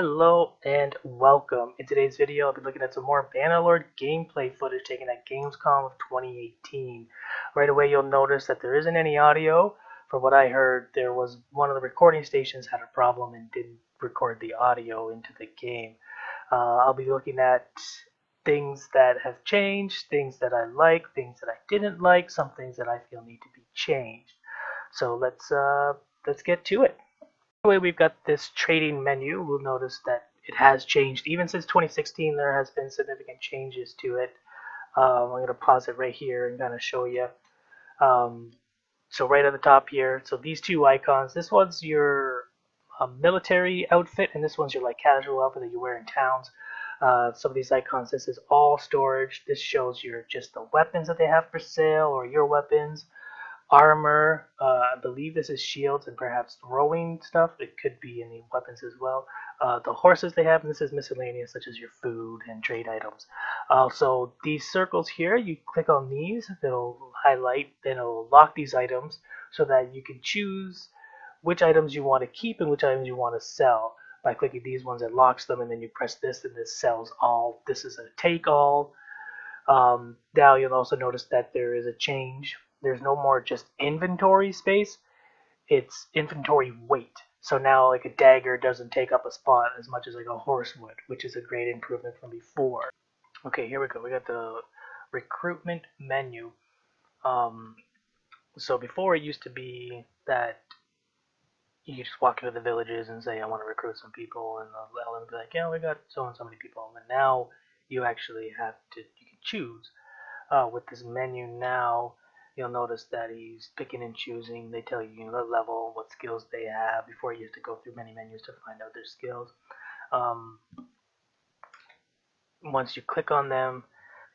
Hello and welcome. In today's video, I'll be looking at some more Bannerlord gameplay footage taken at Gamescom of 2018. Right away, you'll notice that there isn't any audio. From what I heard, there was one of the recording stations had a problem and didn't record the audio into the game. I'll be looking at things that have changed, things that I like, things that I didn't like, some things that I feel need to be changed. So let's get to it. Way we've got this trading menu. We'll notice that it has changed. Even since 2016, there has been significant changes to it. I'm going to pause it right here and kind of show you. So right at the top here, so these two icons, this one's your military outfit, and this one's your like casual outfit that you wear in towns. Some of these icons, this is all storage. This shows your just the weapons that they have for sale or your weapons. Armor, I believe this is shields and perhaps throwing stuff. It could be in the weapons as well. The horses they have, and this is miscellaneous, such as your food and trade items. Also, these circles here, you click on these, it'll highlight, then it'll lock these items so that you can choose which items you want to keep and which items you want to sell. By clicking these ones, it locks them, and then you press this, and this sells all. This is a take all. Now you'll also notice that there is a change. There's no more just inventory space, it's inventory weight. So now like a dagger doesn't take up a spot as much as like a horse would, which is a great improvement from before. Okay, here we go. We got the recruitment menu. So before it used to be that you could just walk into the villages and say, I want to recruit some people, and they'll be like, yeah, we got so and so many people. And now you actually have to, you can choose. With this menu now, you'll notice that he's picking and choosing. They tell you, the level, what skills they have before you have to go through many menus to find out their skills. Once you click on them,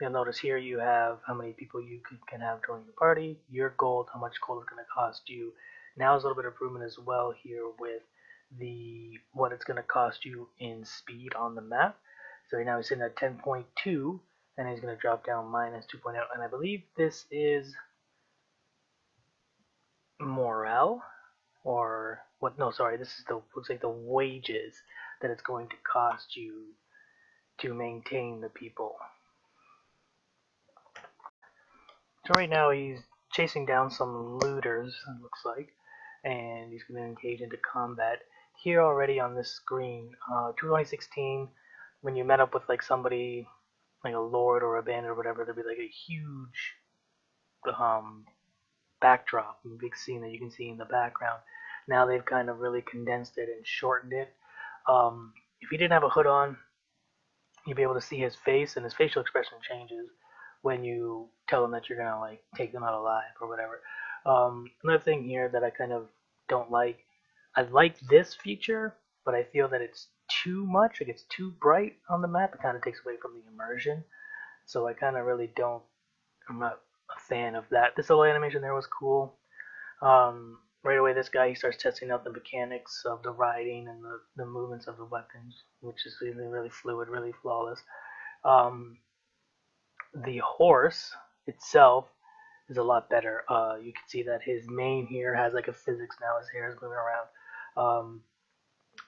you'll notice here you have how many people you can have join the party, your gold, how much gold it's going to cost you. Now there's a little bit of improvement as well here with what it's going to cost you in speed on the map. So right now he's sitting at 10.2, and he's going to drop down minus 2.0, and I believe this is morale, or what? No, sorry, this is looks like the wages that it's going to cost you to maintain the people. So right now he's chasing down some looters, it looks like, and he's going to engage into combat. Here already on this screen, 2016, when you met up with like somebody, like a lord or a bandit or whatever, there'd be like a huge backdrop, a big scene that you can see in the background. Now they've kind of really condensed it and shortened it. If he didn't have a hood on, you'd be able to see his face, and his facial expression changes when you tell him that you're gonna like take them out alive or whatever. Another thing here that I kind of don't like, I like this feature, but I feel that it's too much, like it's too bright on the map. It kind of takes away from the immersion, so I kind of really don't, I'm not a fan of that. This little animation there was cool. Right away this guy, he starts testing out the mechanics of the riding and the movements of the weapons, which is really fluid, really flawless. The horse itself is a lot better. You can see that his mane here has like a physics now, his hair is moving around.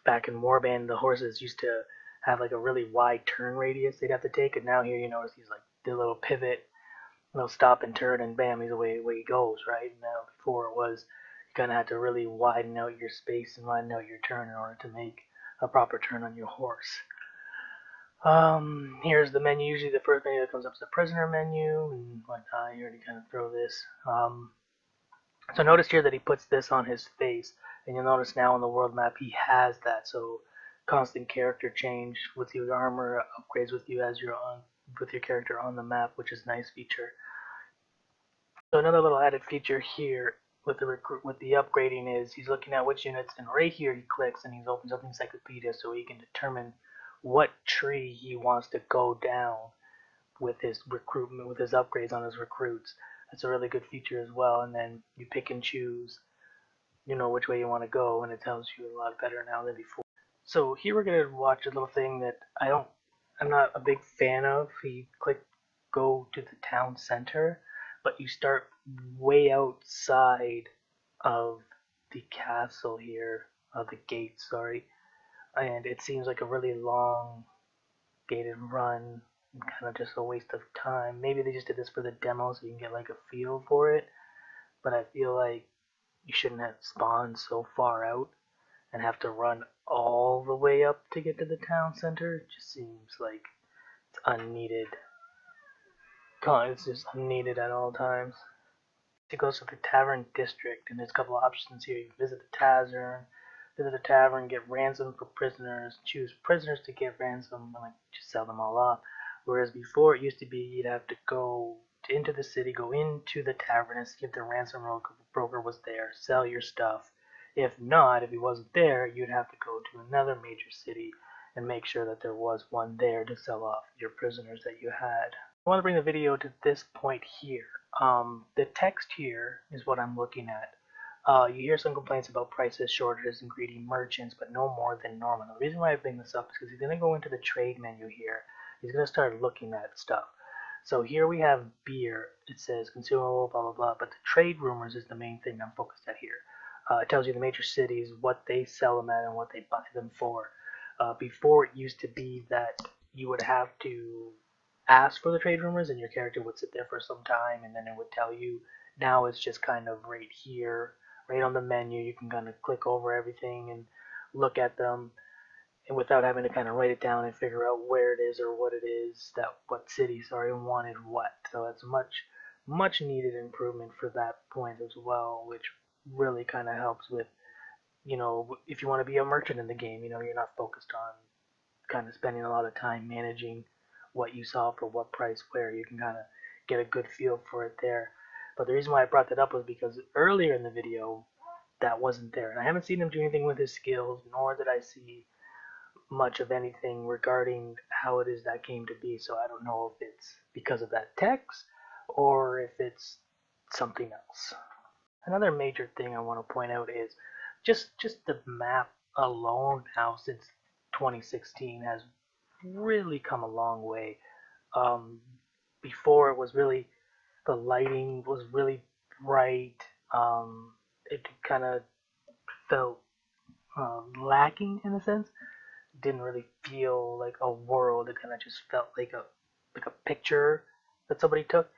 Back in Warband, the horses used to have like a really wide turn radius they'd have to take, and now here you notice he's like the little pivot, stop and turn, and bam, he's away he goes, right? Now before it was, you kind of had to really widen out your space and widen out your turn in order to make a proper turn on your horse. Here's the menu. Usually the first menu that comes up is the prisoner menu, and whatnot. You already kind of throw this. So notice here that he puts this on his face, and you'll notice now on the world map he has that. So constant character change with your armor upgrades with you as you're on with your character on the map, which is a nice feature. So another little added feature here with the upgrading is he's looking at which units, and right here he clicks and he opens up the encyclopedia so he can determine what tree he wants to go down with his recruitment, with his upgrades on his recruits. That's a really good feature as well. And then you pick and choose, which way you want to go, and it tells you a lot better now than before. So here we're gonna watch a little thing that I'm not a big fan of. You click go to the town center, but you start way outside of the castle here, the gate, sorry. and it seems like a really long gated run and kind of just a waste of time. Maybe they just did this for the demo so you can get like a feel for it, but I feel like you shouldn't have spawned so far out and have to run all the way up to get to the town center. It just seems like it's unneeded. It's just unneeded at all times. It goes to the Tavern District, and there's a couple of options here. You can visit the tavern, get ransom for prisoners, choose prisoners to get ransom, and like just sell them all off. Whereas before it used to be you'd have to go into the city, go into the tavern, and see if the ransom broker was there, sell your stuff. If not, if he wasn't there, you'd have to go to another major city and make sure that there was one there to sell off your prisoners that you had. I want to bring the video to this point here. The text here is what I'm looking at. You hear some complaints about prices, shortages, and greedy merchants, but no more than normal. The reason why I bring this up is because he's going to go into the trade menu here. He's going to start looking at stuff. So here we have beer. It says consumable, blah, blah, blah. But the trade rumors is the main thing I'm focused at here. It tells you the major cities, what they sell them at, and what they buy them for. Before it used to be that you would have to ask for the trade rumors and your character would sit there for some time and then it would tell you. Now it's just kind of right here, right on the menu. You can kind of click over everything and look at them, and without having to kind of write it down and figure out where it is or what it is, what city wanted what. So it's much needed improvement for that point as well, which really kind of helps with, if you want to be a merchant in the game, you're not focused on kind of spending a lot of time managing what you saw for what price where. You can kind of get a good feel for it there. But the reason why I brought that up was because earlier in the video that wasn't there, and I haven't seen him do anything with his skills, nor did I see much of anything regarding how it is that came to be. So I don't know if it's because of that text or if it's something else. Another major thing I want to point out is just the map alone now since 2016 has really come a long way. Before it was really, the lighting was really bright. It kind of felt lacking in a sense. It didn't really feel like a world. It kind of just felt like a picture that somebody took.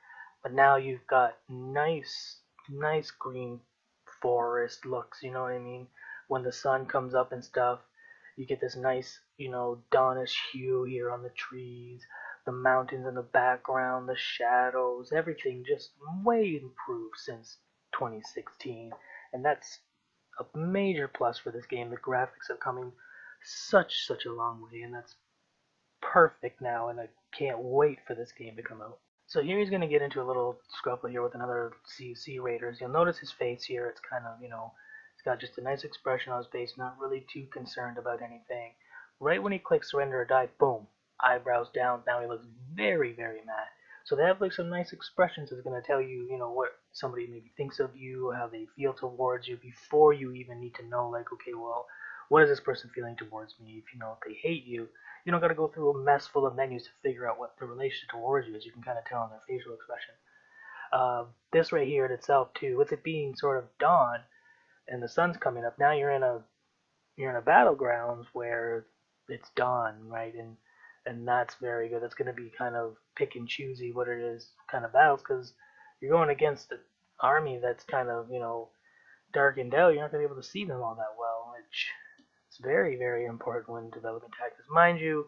But now you've got nice green forest looks. You know what I mean? When the sun comes up and stuff, you get this nice, dawnish hue here on the trees, the mountains in the background, the shadows, everything just way improved since 2016. And that's a major plus for this game. The graphics are coming such a long way, and that's perfect now, and I can't wait for this game to come out. So here he's going to get into a little scuffle here with another CUC Raiders. You'll notice his face here. It's kind of, he's got just a nice expression on his face, not really too concerned about anything. Right when he clicks surrender or die, boom, eyebrows down. Now he looks very mad. So they have like some nice expressions that's going to tell you, what somebody maybe thinks of you, how they feel towards you before you even need to know, like, okay, well, what is this person feeling towards me? If if they hate you, you don't got to go through a mess full of menus to figure out what the relationship towards you is. You can kind of tell in their facial expression. This right here in itself too, with it being sort of dawn and the sun's coming up, now you're in a battlegrounds where it's dawn, right? And that's very good. That's going to be kind of pick and choosy what it is kind of battles, because you're going against an army that's kind of darkened out. You're not going to be able to see them all that well, which is very important when developing tactics. Mind you,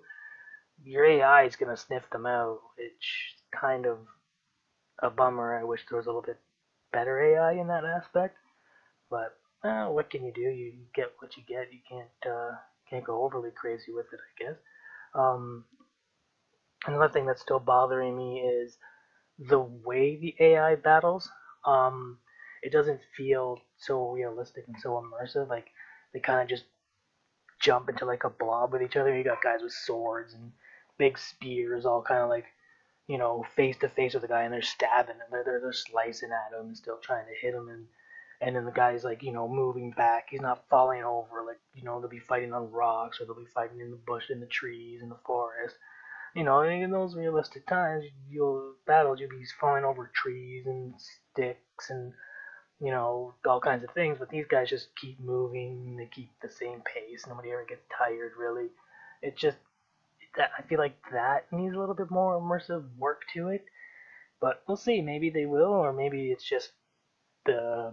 your AI is going to sniff them out, which is kind of a bummer. I wish there was a little bit better AI in that aspect, but what can you do? You get what you get. You can't go overly crazy with it, I guess. Another thing that's still bothering me is the way the AI battles. It doesn't feel so realistic and so immersive. Like they kind of just jump into like a blob with each other. You got guys with swords and big spears, all kind of like face to face with the guy, and they're stabbing and they're slicing at him and still trying to hit him, and then the guy's like moving back. He's not falling over. Like they'll be fighting on rocks, or they'll be fighting in the bush, in the trees, in the forest. In those realistic times, you'll be falling over trees and sticks and you know, all kinds of things, but these guys just keep moving, they keep the same pace, nobody ever gets tired, really. It just, I feel like that needs a little bit more immersive work to it, but we'll see, maybe they will, or maybe it's just the,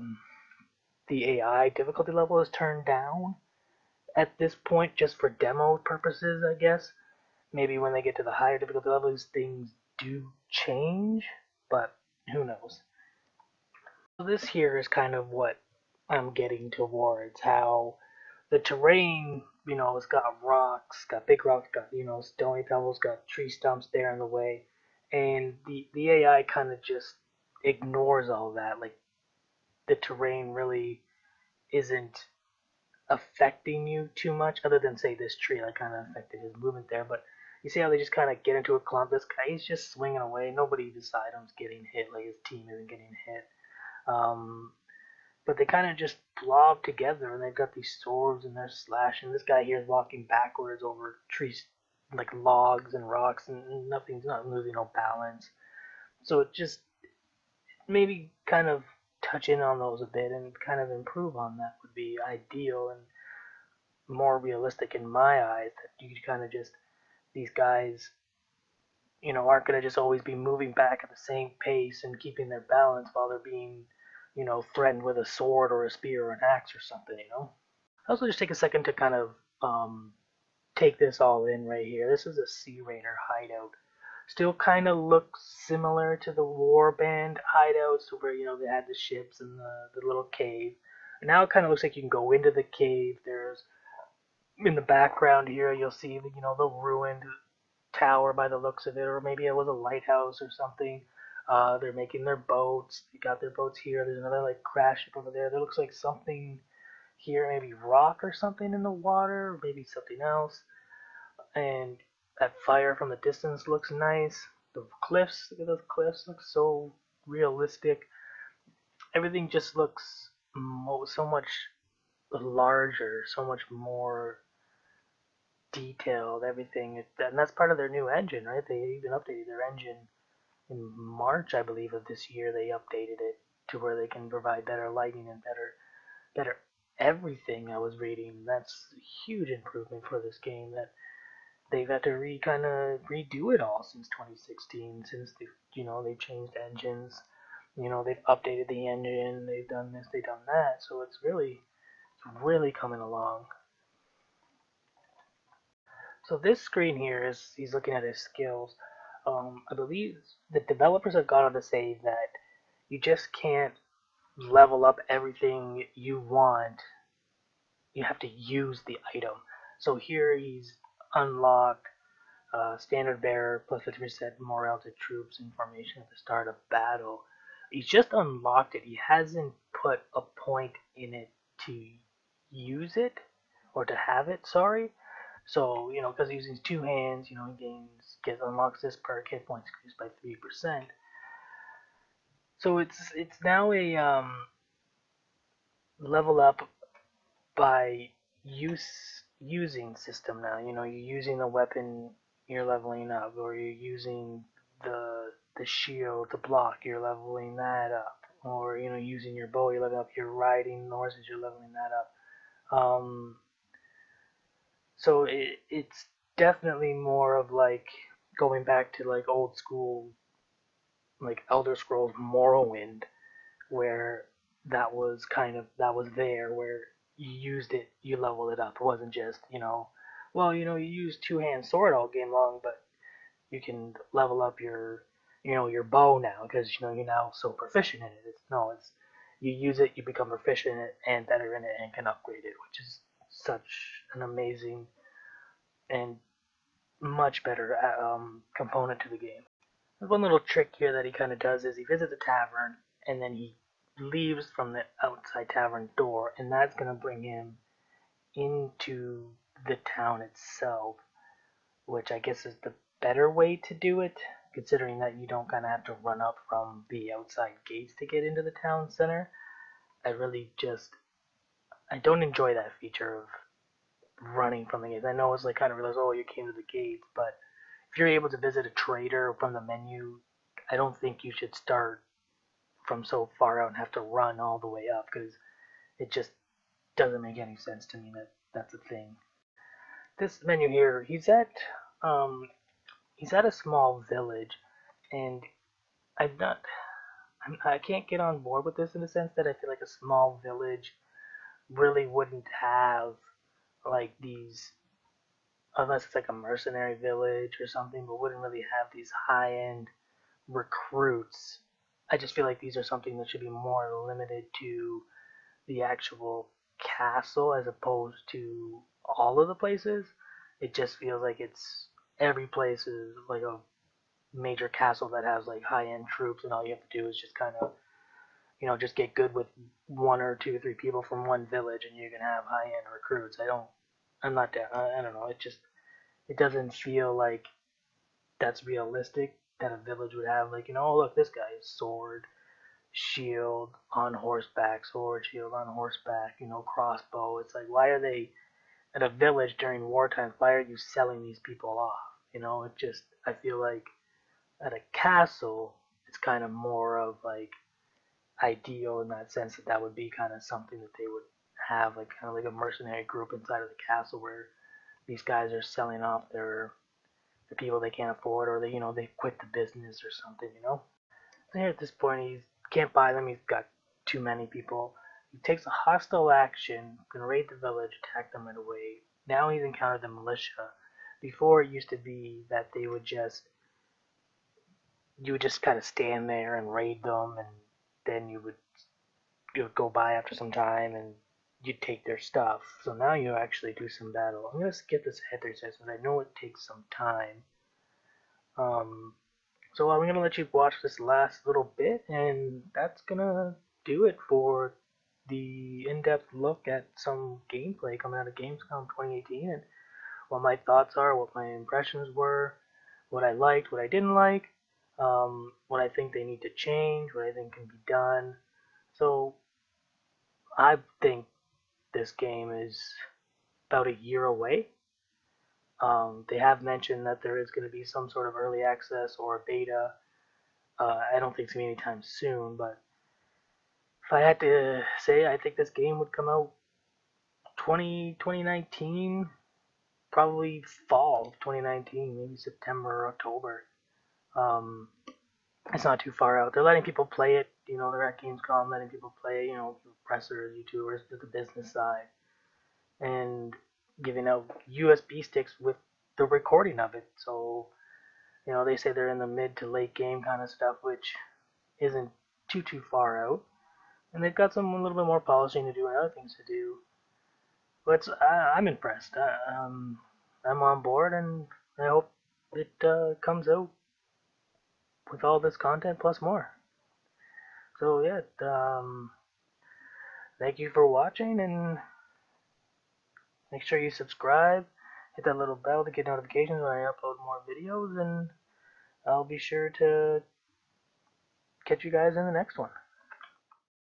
the AI difficulty level is turned down at this point just for demo purposes, I guess. Maybe when they get to the higher difficulty levels, things do change, but who knows. So this here is kind of what I'm getting towards, how the terrain, you know, it's got rocks, got big rocks, got, you know, stony pebbles, got tree stumps there in the way, and the AI kind of just ignores all that. Like, the terrain really isn't affecting you too much, other than say this tree like kind of affected his movement there. But you see how they just kind of get into a clump. This guy, he's just swinging away. Nobody beside him's getting hit. Like, his team isn't getting hit. But they kind of just blob together, and they've got these swords, and they're slashing. This guy here is walking backwards over trees, like logs and rocks, and nothing's not losing no balance. So it just maybe kind of touch in on those a bit and kind of improve on that would be ideal and more realistic in my eyes. That you kind of just, these guys, you know, aren't going to just always be moving back at the same pace and keeping their balance while they're being, you know, threatened with a sword or a spear or an axe or something, you know. I also just take a second to kind of take this all in right here. This is a Sea Raider hideout. Still kind of looks similar to the Warband hideouts, where, you know, they had the ships and the little cave. And now it kind of looks like you can go into the cave. There's, in the background here, you'll see, you know, the ruined tower by the looks of it, or maybe it was a lighthouse or something. They're making their boats. They got their boats here. There's another like crash ship over there. There looks like something here, maybe rock or something in the water, or maybe something else. And that fire from the distance looks nice. The cliffs, look at those cliffs, look so realistic. Everything just looks so much larger, so much more detailed. Everything, and that's part of their new engine, right? They even updated their engine in March, I believe, of this year. They updated it to where they can provide better lighting and better everything. I was reading, that's a huge improvement for this game, that they've had to kind of redo it all since 2016, since they, you know, they've changed engines, you know, they've updated the engine, they've done this, they've done that, so it's really coming along. So this screen here is, he's looking at his skills. I believe the developers have gone on to say that you just can't level up everything you want. You have to use the item. So here he's unlocked standard bearer plus 50% morale to troops in formation at the start of battle. He's just unlocked it. He hasn't put a point in it to use it, or to have it, sorry. So, you know, because he's using two hands, you know, he unlocks this perk, hit points increased by 3%. So it's now a level up by using system now. You know, you're using the weapon, you're leveling up, or you're using the shield to block, you're leveling that up, or, you know, using your bow, you're leveling up, you're riding the horses, you're leveling that up. So it's definitely more of like going back to like old school, like Elder Scrolls Morrowind, where that was there, where you used it, you leveled it up. It wasn't just, you know, well, you know, you use two-hand sword all game long, but you can level up your, you know, your bow now, because, you know, you're now so proficient in it. It's you use it, you become proficient in it and better in it, and can upgrade it, which is such an amazing and much better component to the game. There's one little trick here that he kind of does is he visits a tavern, and then he leaves from the outside tavern door, and that's going to bring him into the town itself, which I guess is the better way to do it, considering that you don't kind of have to run up from the outside gates to get into the town center. I don't enjoy that feature of running from the gates. I know it's like kind of realize, oh, you came to the gates, but if you're able to visit a trader from the menu, I don't think you should start from so far out and have to run all the way up, because it just doesn't make any sense to me that that's a thing. This menu here, um, he's at a small village, and I'm not, I can't get on board with this in the sense that I feel like a small village really wouldn't have like these, unless it's like a mercenary village or something, but wouldn't really have these high-end recruits. I just feel like these are something that should be more limited to the actual castle as opposed to all of the places. It just feels like it's every place is like a major castle that has like high-end troops, and all you have to do is just kind of, just get good with one or two, three people from one village, and you can have high-end recruits. I'm not down. I don't know. It doesn't feel like that's realistic that a village would have, like, oh, look, this guy's sword, shield on horseback, sword, shield on horseback, crossbow. It's like, why are they at a village during wartime? Why are you selling these people off? I feel like at a castle, it's kind of more of like ideal in that sense that would be kind of something that they would have, like kind of like a mercenary group inside of the castle where these guys are selling off the people they can't afford, or they quit the business or something. And here at this point, he can't buy them. He's got too many people. He takes a hostile action, can raid the village, attack them right away. Now he's encountered the militia. Before, it used to be that you would just kind of stand there and raid them, and then you would go by after some time and you'd take their stuff. So now you actually do some battle. I'm gonna skip this ahead there, since I know it takes some time. So I'm gonna let you watch this last little bit, and that's gonna do it for the in-depth look at some gameplay coming out of Gamescom 2018, and what my thoughts are, what my impressions were, what I liked, what I didn't like, what I think they need to change, what I think can be done. So I think this game is about a year away. They have mentioned that there is going to be some sort of early access or a beta. I don't think it's going to be anytime soon, but if I had to say, I think this game would come out 2019, probably fall of 2019, maybe September or October. It's not too far out. They're letting people play it. They're at Gamescom letting people play, pressers, YouTubers, the business side, and giving out USB sticks with the recording of it. So, they say they're in the mid to late game kind of stuff, which isn't too far out. And they've got some a little bit more polishing to do and other things to do. But I'm impressed. I'm on board, and I hope it comes out with all this content plus more. So yeah, thank you for watching, and make sure you subscribe, hit that little bell to get notifications when I upload more videos, and I'll be sure to catch you guys in the next one.